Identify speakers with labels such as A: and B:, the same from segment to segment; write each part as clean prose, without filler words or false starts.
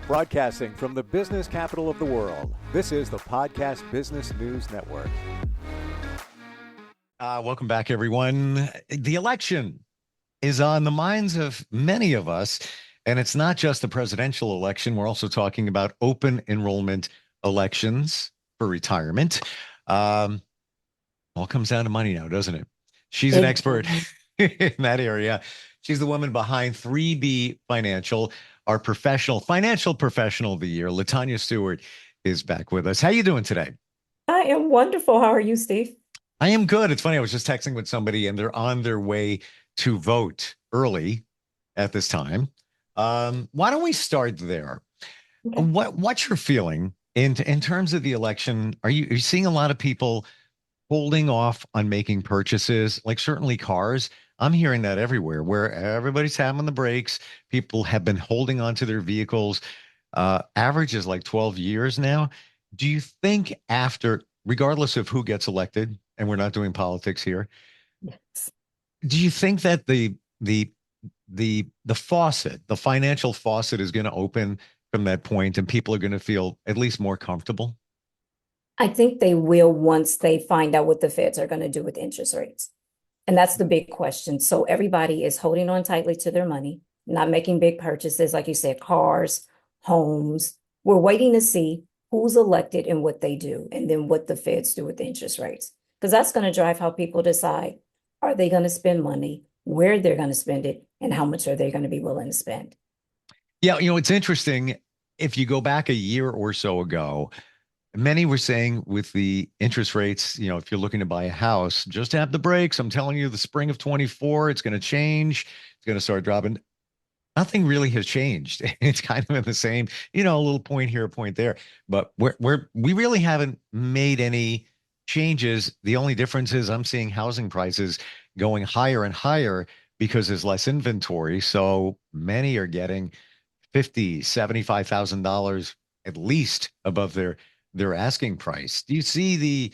A: Broadcasting from the business capital of the world, this is the Podcast Business News Network.
B: Welcome back, everyone. The election is on the minds of many of us, and it's not just the presidential election. We're also talking about open enrollment elections for retirement. All comes down to money now, doesn't it? She's an expert in that area. She's the woman behind 3B Financial, our financial professional of the year. LaTanya Stewart is back with us. How you doing today?
C: I am wonderful. How are you, Steve?
B: I am good. It's funny. I was just texting with somebody and they're on their way to vote early at this time. Why don't we start there?
C: Okay.
B: What's your feeling in terms of the election? Are you seeing a lot of people holding off on making purchases, like certainly cars? I'm hearing that everywhere where everybody's having the brakes. People have been holding on to their vehicles. Average is like 12 years now. Do you think after, regardless of who gets elected, and we're not doing politics here,
C: Yes.
B: do you think that the faucet, the financial faucet, is going to open from that point, and people are going to feel at least more comfortable?
C: I think they will once they find out what the feds are going to do with interest rates. And that's the big question. So everybody is holding on tightly to their money, not making big purchases, like you said, cars, homes. We're waiting to see who's elected and what they do, and then what the feds do with the interest rates. Because that's going to drive how people decide, are they going to spend money, where they're going to spend it, and how much are they going to be willing to spend?
B: Yeah, it's interesting. If you go back a year or so ago, many were saying with the interest rates, if you're looking to buy a house, just have the brakes. I'm telling you, the spring of 24, it's going to change. It's going to start dropping. Nothing really has changed. It's kind of in the same, a little point here, a point there. But we really haven't made any changes. The only difference is I'm seeing housing prices going higher and higher because there's less inventory. So many are getting $50,000, $75,000 at least above their asking price. Do you see the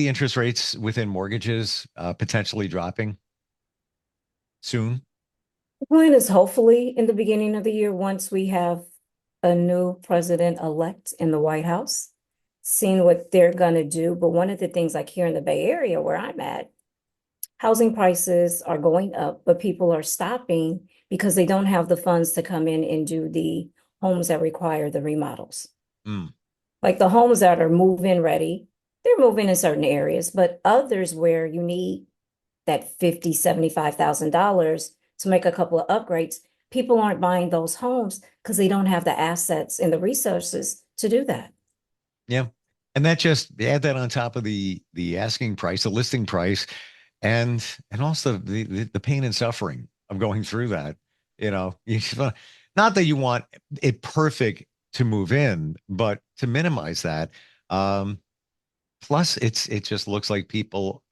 B: interest rates within mortgages potentially dropping soon?
C: The plan is hopefully in the beginning of the year, once we have a new president-elect in the White House, seeing what they're going to do. But one of the things, like here in the Bay Area where I'm at, housing prices are going up, but people are stopping because they don't have the funds to come in and do the homes that require the remodels.
B: Mm.
C: Like the homes that are move-in ready, they're moving in certain areas, but others where you need that $50,000, $75,000 to make a couple of upgrades, people aren't buying those homes because they don't have the assets and the resources to do that.
B: Yeah. And that just add that on top of the asking price, the listing price, and also the pain and suffering of going through that. Not that you want it perfect to move in, but to minimize that. Um, Plus, it just looks like people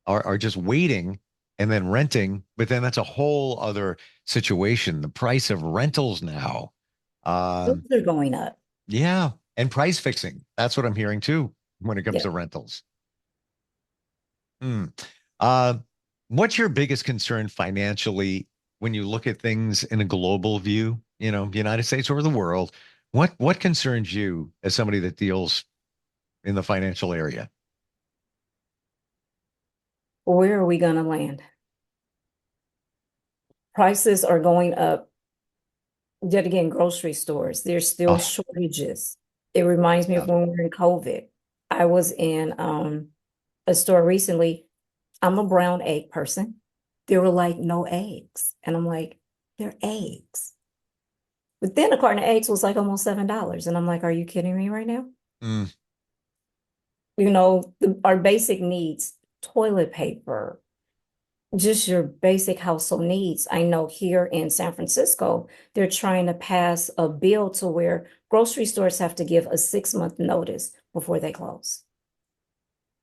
B: are just waiting and then renting, but then that's a whole other situation. The price of rentals now.
C: Those
B: Um,
C: are going up.
B: yeah, and price fixing. That's what I'm hearing too when it comes
C: Yeah.
B: to rentals. Hmm. Uh, what's your biggest concern financially when you look at things in a global view, the United States or the world? What concerns you as somebody that deals in the financial area?
C: Where are we going to land? Prices are going up. Yet again, grocery stores, there's still
B: Oh,
C: shortages. It reminds me
B: yeah.
C: of when we were in COVID. I was in a store recently. I'm a brown egg person. There were like no eggs. And I'm like, they're eggs. But then a carton of eggs was like almost $7. And I'm like, are you kidding me right now?
B: Mm,
C: Our basic needs, toilet paper, just your basic household needs. I know here in San Francisco, they're trying to pass a bill to where grocery stores have to give a 6-month notice before they close.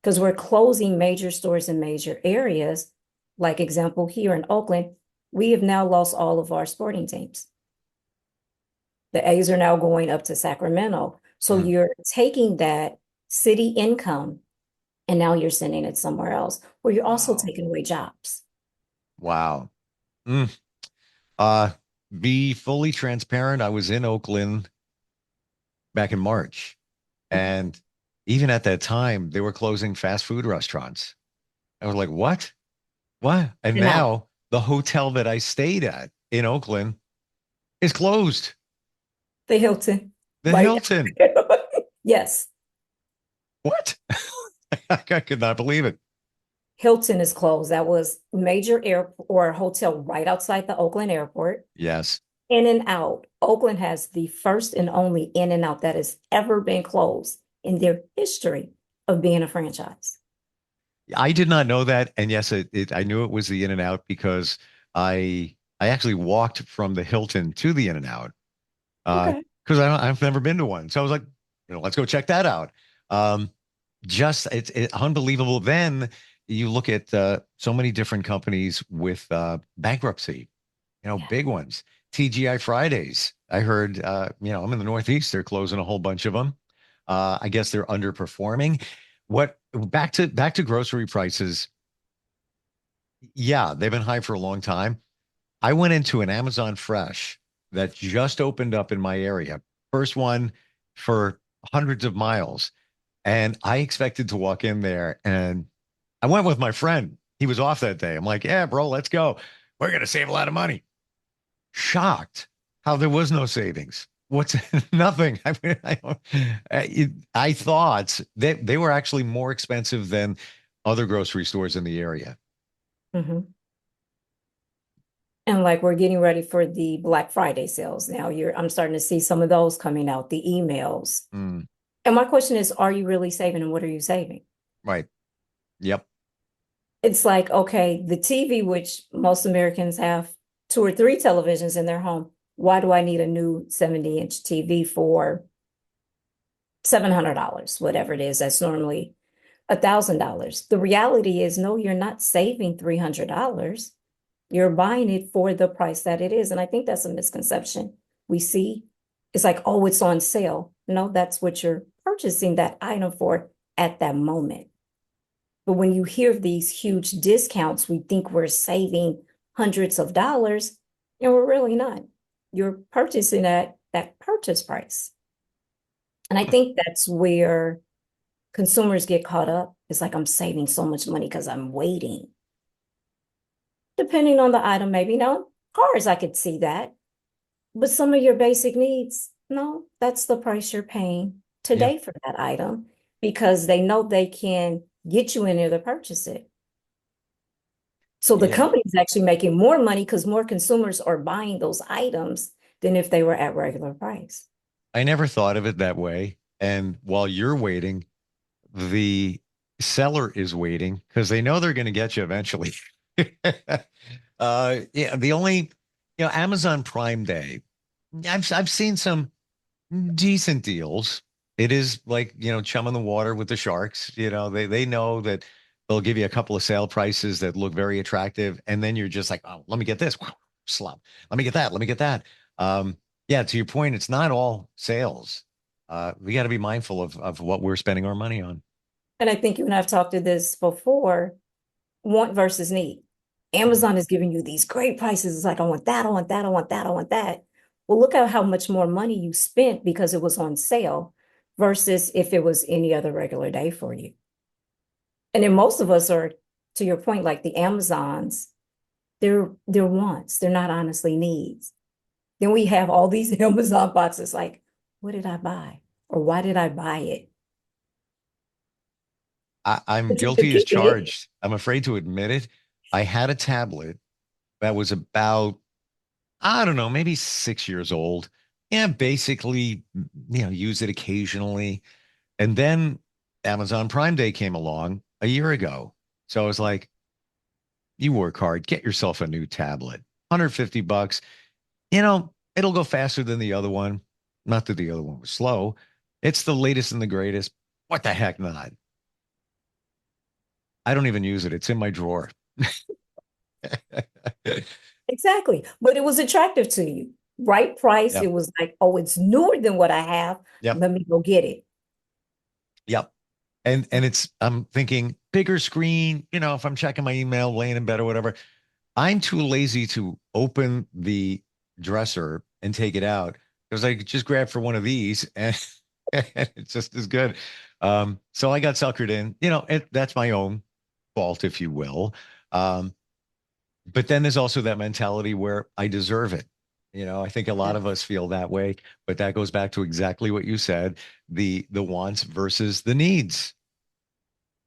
C: Because we're closing major stores in major areas. Like example, here in Oakland, we have now lost all of our sporting teams. The A's are now going up to Sacramento. So
B: mm.
C: you're taking that city income and now you're sending it somewhere else, where you're also
B: Wow.
C: taking away jobs.
B: Wow. Mm. Uh, be fully transparent, I was in Oakland back in March. And even at that time, they were closing fast food restaurants. I was like, what? What? And
C: And out.
B: now the hotel that I stayed at in Oakland is closed.
C: The Hilton,
B: The
C: right?
B: Hilton.
C: Yes,
B: What? I could not believe it.
C: Hilton is closed. That was major airport or hotel right outside the Oakland airport.
B: Yes.
C: In and out. Oakland has the first and only in and out that has ever been closed in their history of being a franchise.
B: I did not know that. And yes, I knew it was the In and Out because I actually walked from the Hilton to the In and Out.
C: Okay.
B: Because I've never been to one. So I was like, let's go check that out. Um, just it's unbelievable. Then you look at so many different companies with bankruptcy,
C: Yeah.
B: big ones. TGI Fridays. I heard, I'm in the Northeast. They're closing a whole bunch of them. I guess they're underperforming. What back to grocery prices? Yeah, they've been high for a long time. I went into an Amazon Fresh that just opened up in my area. First one for hundreds of miles. And I expected to walk in there and I went with my friend. He was off that day. I'm like, yeah, bro, let's go. We're going to save a lot of money. Shocked how there was no savings. What's nothing? I mean, I thought that they were actually more expensive than other grocery stores in the area.
C: Mhm. And like we're getting ready for the Black Friday sales now. I'm starting to see some of those coming out, the emails.
B: Mm,
C: And my question is, are you really saving and what are you saving?
B: right. Yep.
C: It's like, okay, the TV, which most Americans have two or three televisions in their home. Why do I need a new 70-inch TV for $700, whatever it is? That's normally $1,000. The reality is, no, you're not saving $300. You're buying it for the price that it is. And I think that's a misconception we see. It's like, oh, it's on sale. No, that's what you're purchasing that item for at that moment. But when you hear these huge discounts, we think we're saving hundreds of dollars, and we're really not. You're purchasing at that purchase price. And I think that's where consumers get caught up. It's like, I'm saving so much money because I'm waiting. Depending on the item, maybe. Now, cars, I could see that. But some of your basic needs, no, that's the price you're paying
B: Yeah.
C: today for that item because they know they can get you in there to purchase it. So the
B: Yeah.
C: company is actually making more money because more consumers are buying those items than if they were at regular price.
B: I never thought of it that way. And while you're waiting, the seller is waiting because they know they're going to get you eventually. Yeah, the only, Amazon Prime Day, I've seen some decent deals. It is like, chum in the water with the sharks. They know that they'll give you a couple of sale prices that look very attractive, and then you're just like, oh, let me get this. Wow, slop. Let me get that. Let me get that. Yeah, to your point, it's not all sales. We got to be mindful of what we're spending our money on.
C: And I think you and I've talked to this before, want versus need. Amazon is giving you these great prices. It's like, I want that, I want that, I want that, I want that. Well, look at how much more money you spent because it was on sale versus if it was any other regular day for you. And then most of us are, to your point, like the Amazons, they're wants, they're not honestly needs. Then we have all these Amazon boxes like, what did I buy? Or why did I buy it?
B: I'm
C: But you could
B: guilty as
C: keep it.
B: charged. I'm afraid to admit it. I had a tablet that was about, I don't know, maybe 6 years old. Yeah, basically, use it occasionally. And then Amazon Prime Day came along a year ago. So I was like, you work hard, get yourself a new tablet. 150 bucks. It'll go faster than the other one. Not that the other one was slow. It's the latest and the greatest. What the heck not? I don't even use it. It's in my drawer.
C: Exactly. But it was attractive to you. Right price. It
B: Yep.
C: was like, oh, it's newer than what I have.
B: Yep.
C: Let me go get it.
B: Yep. And I'm thinking bigger screen, if I'm checking my email, laying in bed or whatever. I'm too lazy to open the dresser and take it out. It was like, just grab for one of these and, and it's just as good. So I got suckered in, that's my own fault, if you will. Um, but then there's also that mentality where I deserve it. I think a lot
C: Yeah.
B: of us feel that way, but that goes back to exactly what you said, the wants versus the needs.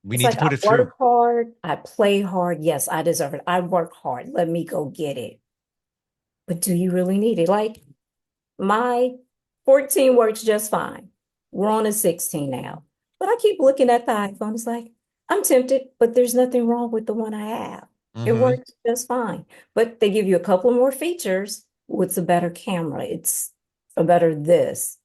B: We
C: It's
B: need to
C: like I
B: put it through.
C: work hard, I play hard. Yes, I deserve it. I work hard. Let me go get it. But do you really need it? Like my 14 works just fine. We're on a 16 now. But I keep looking at the iPhone. It's like, I'm tempted, but there's nothing wrong with the one I have. It
B: Hmm.
C: works just fine. But they give you a couple more features. What's a better camera? It's a better this.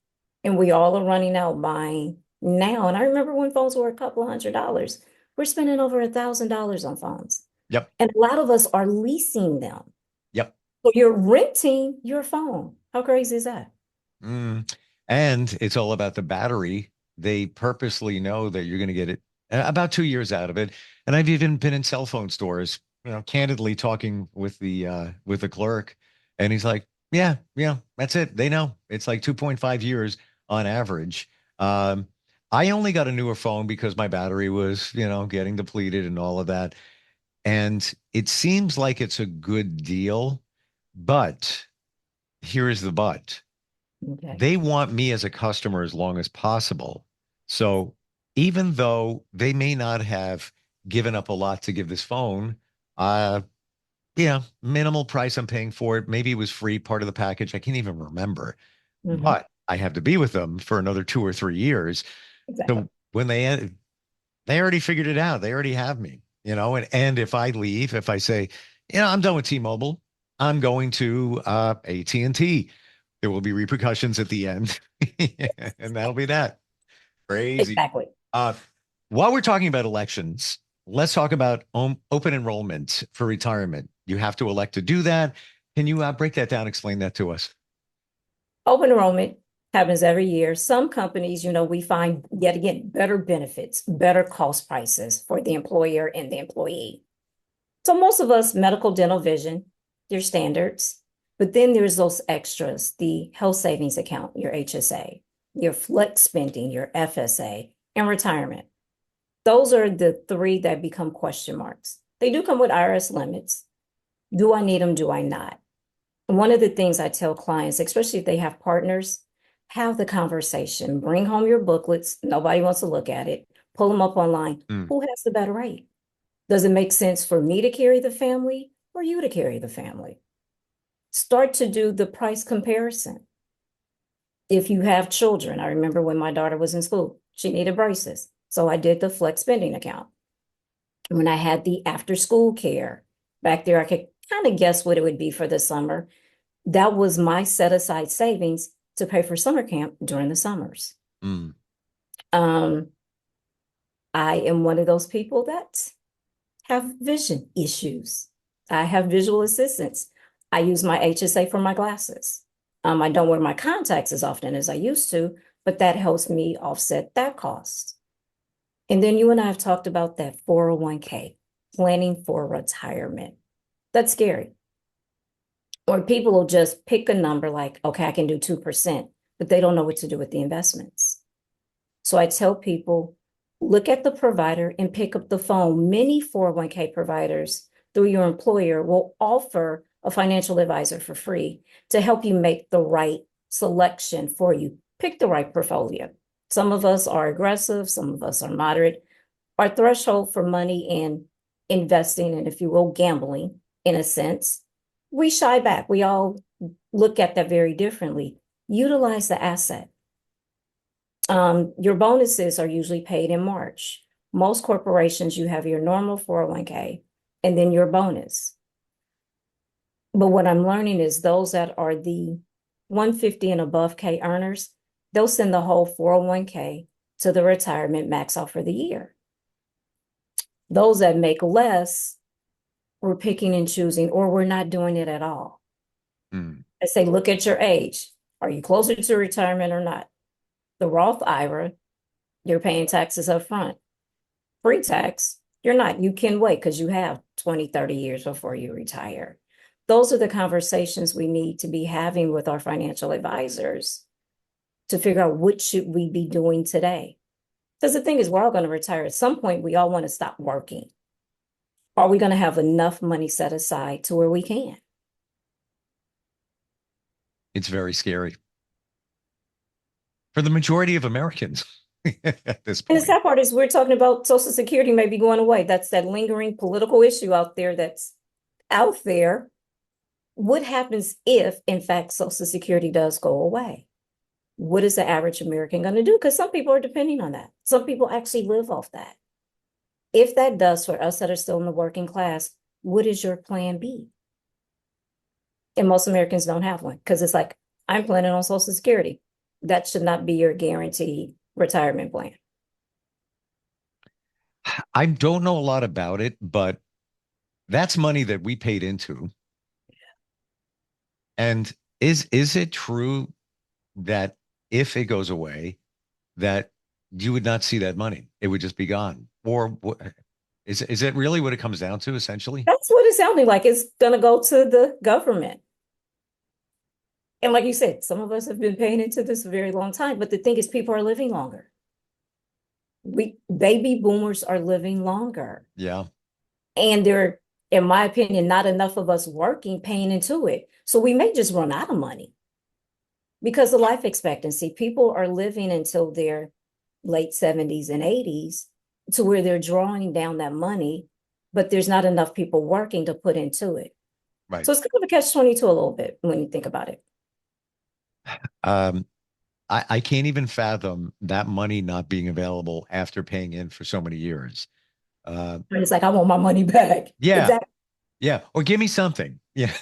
C: And we all are running out buying now. And I remember when phones were a couple of $100. We're spending over $1,000 on phones.
B: Yep.
C: And a lot of us are leasing them.
B: Yep.
C: So you're renting your phone. How crazy is that?
B: Mm. And it's all about the battery. They purposely know that you're going to get it about 2 years out of it. And I've even been in cell phone stores, candidly talking with the clerk, and he's like, "Yeah, yeah, that's it. They know it's like 2.5 years on average." Um, I only got a newer phone because my battery was, getting depleted and all of that. And it seems like it's a good deal, but here is the but.
C: Okay.
B: They want me as a customer as long as possible. So even though they may not have given up a lot to give this phone, uh, minimal price I'm paying for it. Maybe it was free, part of the package. I can't even remember,
C: Hmm.
B: but I have to be with them for another 2 or 3 years.
C: Exactly.
B: So when they already figured it out. They already have me, and if I leave, if I say, I'm done with T-Mobile, I'm going to AT&T, there will be repercussions at the end. And that'll be that. Crazy.
C: Exactly.
B: Uh, while we're talking about elections, let's talk about open enrollment for retirement. You have to elect to do that. Can you break that down, explain that to us?
C: Open enrollment happens every year. Some companies, we find yet again better benefits, better cost prices for the employer and the employee. So most of us, medical, dental, vision, your standards. But then there's those extras, the health savings account, your HSA, your flex spending, your FSA, and retirement. Those are the three that become question marks. They do come with IRS limits. Do I need them? Do I not? One of the things I tell clients, especially if they have partners, have the conversation. Bring home your booklets. Nobody wants to look at it. Pull them up online.
B: Mm,
C: Who has the better rate? Does it make sense for me to carry the family or you to carry the family? Start to do the price comparison. If you have children, I remember when my daughter was in school, she needed braces. So I did the flex spending account. When I had the after school care back there, I could kind of guess what it would be for the summer. That was my set aside savings to pay for summer camp during the summers.
B: mm,
C: Um, I am one of those people that have vision issues. I have visual assistance. I use my HSA for my glasses. I don't wear my contacts as often as I used to, but that helps me offset that cost. And then you and I have talked about that 401k, planning for retirement. That's scary. Or people will just pick a number like, okay, I can do 2%, but they don't know what to do with the investments. So I tell people, look at the provider and pick up the phone. Many 401k providers through your employer will offer a financial advisor for free to help you make the right selection for you. Pick the right portfolio. Some of us are aggressive, some of us are moderate. Our threshold for money and investing, and if you will, gambling in a sense, we shy back. We all look at that very differently. Utilize the asset. Your bonuses are usually paid in March. Most corporations, you have your normal 401k and then your bonus. But what I'm learning is those that are the 150 and above K earners, they'll send the whole 401k to the retirement max out for the year. Those that make less, we're picking and choosing, or we're not doing it at all.
B: mm.
C: I say, look at your age. Are you closer to retirement or not? The Roth IRA, you're paying taxes up front. Pre-tax, you're not. You can wait because you have 20, 30 years before you retire. those are the conversations we need to be having with our financial advisors to figure out what should we be doing today. Because the thing is, we're all going to retire. At some point, we all want to stop working. Are we going to have enough money set aside to where we can?
B: It's very scary for the majority of Americans at this
C: And the
B: point.
C: sad part is we're talking about Social Security maybe going away. That's that lingering political issue out there that's out there. What happens if, in fact, Social Security does go away? What is the average American going to do? Because some people are depending on that. Some people actually live off that. If that does for us that are still in the working class, what is your plan B? And most Americans don't have one because it's like, I'm planning on Social Security. That should not be your guaranteed retirement plan.
B: I don't know a lot about it, but that's money that we paid into. And is it true that if it goes away, that you would not see that money? It would just be gone. Or is it really what it comes down to, essentially?
C: That's what it's sounding like. It's going to go to the government. And like you said, some of us have been paying into this a very long time. But the thing is, people are living longer. Baby boomers are living longer.
B: Yeah.
C: And there are, in my opinion, not enough of us working, paying into it. So we may just run out of money because the life expectancy, people are living until their late 70s and 80s to where they're drawing down that money, but there's not enough people working to put into it.
B: Right.
C: So it's kind of a catch-22 a little bit when you think about it.
B: I can't even fathom that money not being available after paying in for so many years.
C: But it's like, I want my money back.
B: Yeah.
C: Exactly.
B: Yeah. Or give me something. Yeah.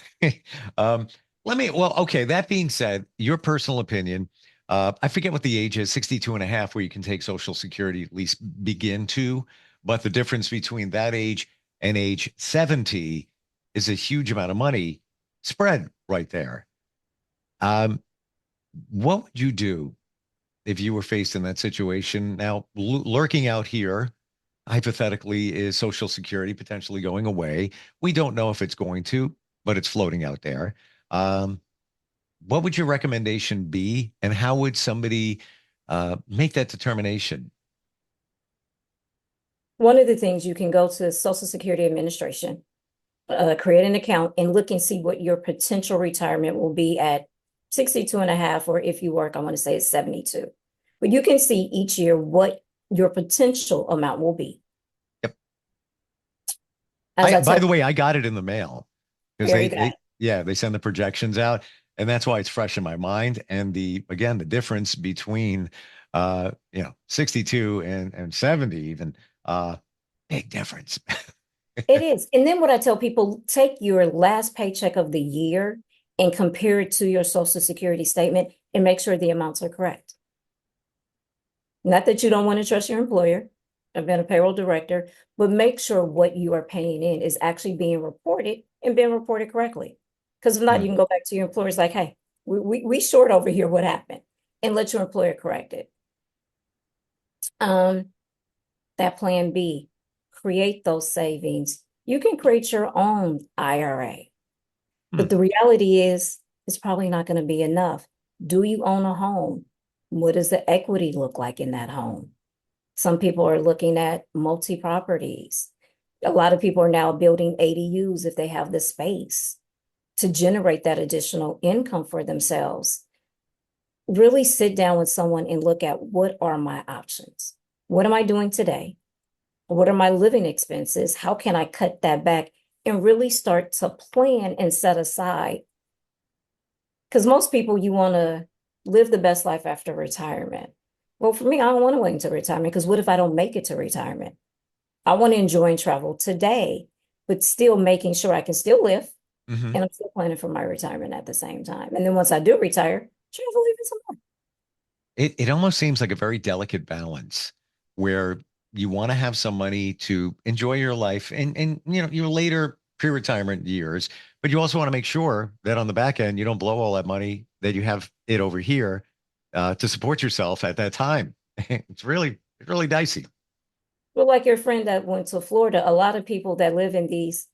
B: Well, okay. That being said, your personal opinion, I forget what the age is, 62 and a half, where you can take Social Security, at least begin to, but the difference between that age and age 70 is a huge amount of money spread right there. What would you do if you were faced in that situation? Now, lurking out here, hypothetically, is Social Security potentially going away? We don't know if it's going to, but it's floating out there. What would your recommendation be, and how would somebody make that determination?
C: One of the things, you can go to Social Security Administration, create an account and look and see what your potential retirement will be at 62 and a half, or if you work, I want to say it's 72. But you can see each year what your potential amount will be.
B: Yep.
C: As
B: By the way, I got it in the mail because
C: Very good.
B: they send the projections out, and that's why it's fresh in my mind. And the difference between 62 and 70, even big difference.
C: It is. And then what I tell people, take your last paycheck of the year and compare it to your Social Security statement and make sure the amounts are correct. Not that you don't want to trust your employer. I've been a payroll director, but make sure what you are paying in is actually being reported and being reported correctly. Because if not, you can go back to your employers like, hey, we short over here, what happened? And let your employer correct it. That plan B, create those savings. You can create your own IRA. But the reality is, it's probably not going to be enough. Do you own a home? What does the equity look like in that home? Some people are looking at multi-properties. A lot of people are now building ADUs if they have the space to generate that additional income for themselves. Really sit down with someone and look at, what are my options? What am I doing today? What are my living expenses? How can I cut that back? And really start to plan and set aside. Because most people, you want to live the best life after retirement. Well, for me, I don't want to wait until retirement, because what if I don't make it to retirement? I want to enjoy and travel today, but still making sure I can still live, and I'm still planning for my retirement at the same time. And then once I do retire, travel even some more.
B: It almost seems like a very delicate balance where you want to have some money to enjoy your life and your later pre-retirement years, but you also want to make sure that on the back end you don't blow all that money, that you have it over here to support yourself at that time. It's really dicey.
C: Well, like your friend that went to Florida, a lot of people that live in these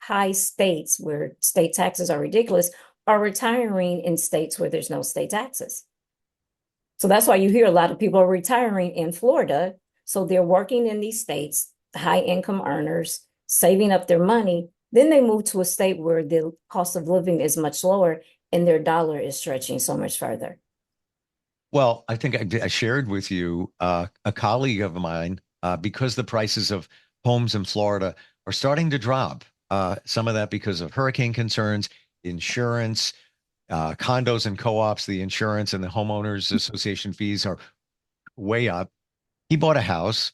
C: high states where state taxes are ridiculous are retiring in states where there's no state taxes. So that's why you hear a lot of people are retiring in Florida. So they're working in these states, high income earners, saving up their money. Then they move to a state where the cost of living is much lower and their dollar is stretching so much further.
B: Well, I think I shared with you a colleague of mine because the prices of homes in Florida are starting to drop. Some of that because of hurricane concerns, insurance, condos and co-ops, the insurance and the homeowners association fees are way up. He bought a house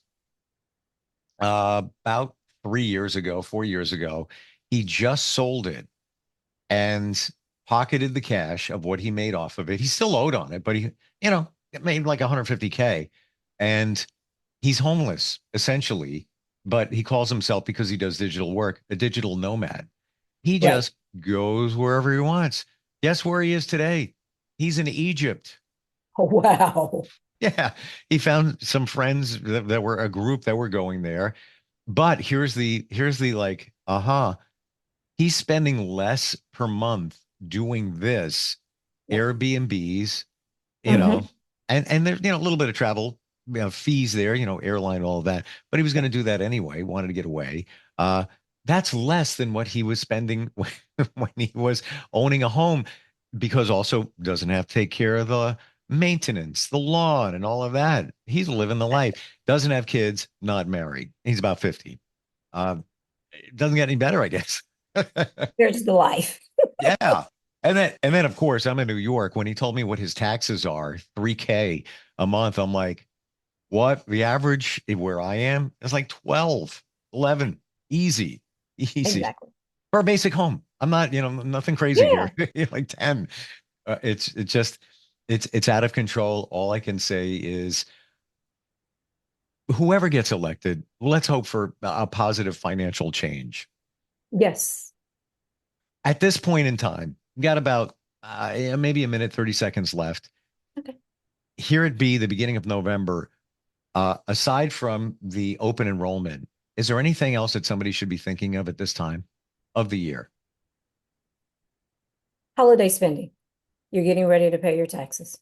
B: about 3 years ago, 4 years ago. He just sold it and pocketed the cash of what he made off of it. He still owed on it, but it made like 150K, and he's homeless essentially, but he calls himself, because he does digital work, a digital nomad. He
C: Right.
B: just goes wherever he wants. Guess where he is today? He's in Egypt.
C: Oh, wow.
B: Yeah, he found some friends that were a group that were going there. But here's the like, he's spending less per month doing this,
C: Yep.
B: Airbnbs,
C: Mhm.
B: and there's, a little bit of travel, fees there, airline, all of that. But he was going to do that anyway, wanted to get away. That's less than what he was spending when he was owning a home, because also doesn't have to take care of the maintenance, the lawn, and all of that. He's living the life. Doesn't have kids, not married. He's about 50. It doesn't get any better, I guess.
C: There's the life.
B: Yeah. And then of course, I'm in New York. When he told me what his taxes are, 3K a month, I'm like, what? The average where I am is like 12, 11. Easy.
C: Exactly.
B: For a basic home. I'm not, nothing crazy
C: Yeah.
B: here. Like 10. It's out of control. All I can say is whoever gets elected, let's hope for a positive financial change.
C: Yes.
B: At this point in time, got about maybe a minute, 30 seconds left.
C: Okay.
B: Here it be the beginning of November. Aside from the open enrollment, is there anything else that somebody should be thinking of at this time of the year?
C: Holiday spending. You're getting ready to pay your taxes.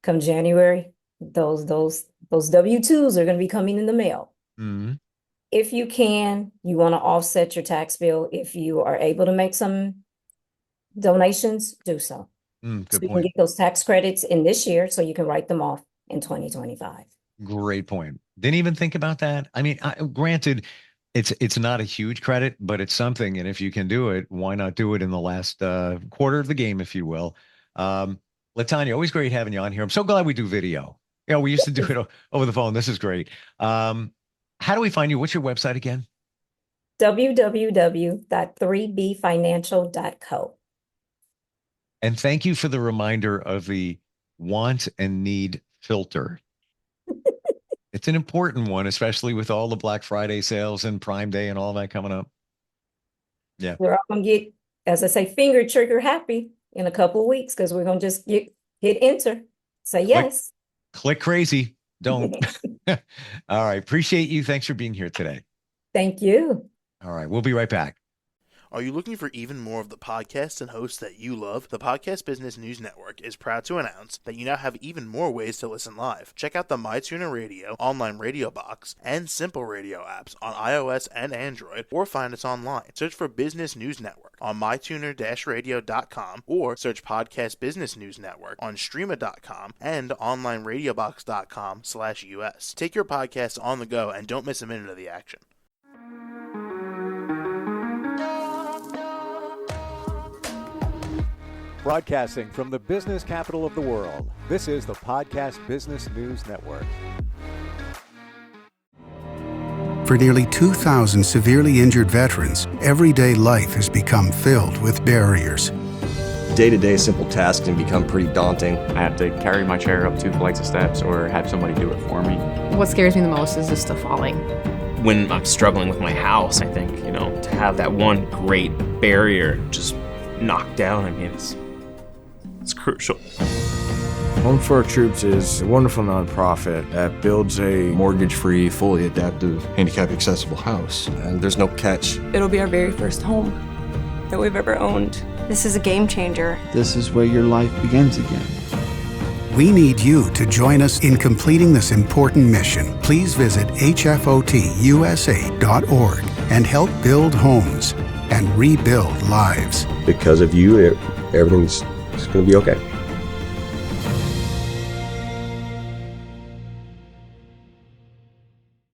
C: Come January, those W-2s are going to be coming in the mail.
B: Mm-hmm.
C: If you can, you want to offset your tax bill. If you are able to make some donations, do so. So
B: Good
C: you can
B: point.
C: get those tax credits in this year so you can write them off in 2025.
B: Great point. Didn't even think about that. I mean, granted, it's not a huge credit, but it's something. And if you can do it, why not do it in the last quarter of the game, if you will? LaTanya, always great having you on here. I'm so glad we do video. We used to do it over the phone. This is great. How do we find you? What's your website again?
C: www.3bfinancial.co.
B: And thank you for the reminder of the want and need filter. It's an important one, especially with all the Black Friday sales and Prime Day and all that coming up. Yeah.
C: We're all going to get, as I say, finger trigger happy in a couple of weeks because we're going to just hit enter. Say yes.
B: Click crazy. Don't. All right. Appreciate you. Thanks for being here today.
C: Thank you.
B: All right. We'll be right back.
D: Are you looking for even more of the podcasts and hosts that you love? The Podcast Business News Network is proud to announce that you now have even more ways to listen live. Check out the MyTuner Radio, online radio box, and Simple Radio apps on iOS and Android, or find us online. Search for Business News Network on mytuner-radio.com, or search Podcast Business News Network on streama.com and onlineradiobox.com/US. Take your podcast on the go and don't miss a minute of the action.
A: Broadcasting from the business capital of the world, this is the Podcast Business News Network.
E: For nearly 2,000 severely injured veterans, everyday life has become filled with barriers.
F: Day-to-day simple tasks can become pretty daunting.
G: I have to carry my chair up 2 flights of steps or have somebody do it for me.
H: What scares me the most is just the falling.
I: When I'm struggling with my house, I think, to have that one great barrier just knocked down, it's crucial.
J: Home for Our Troops is a wonderful nonprofit that builds a
K: mortgage-free, fully adaptive, handicap-accessible house.
F: And there's no catch.
L: It'll be our very first home that we've ever owned.
M: This is a game changer.
N: This is where your life begins again.
E: We need you to join us in completing this important mission. Please visit hfotusa.org and help build homes and rebuild lives.
F: Because of you, everything's going to be okay.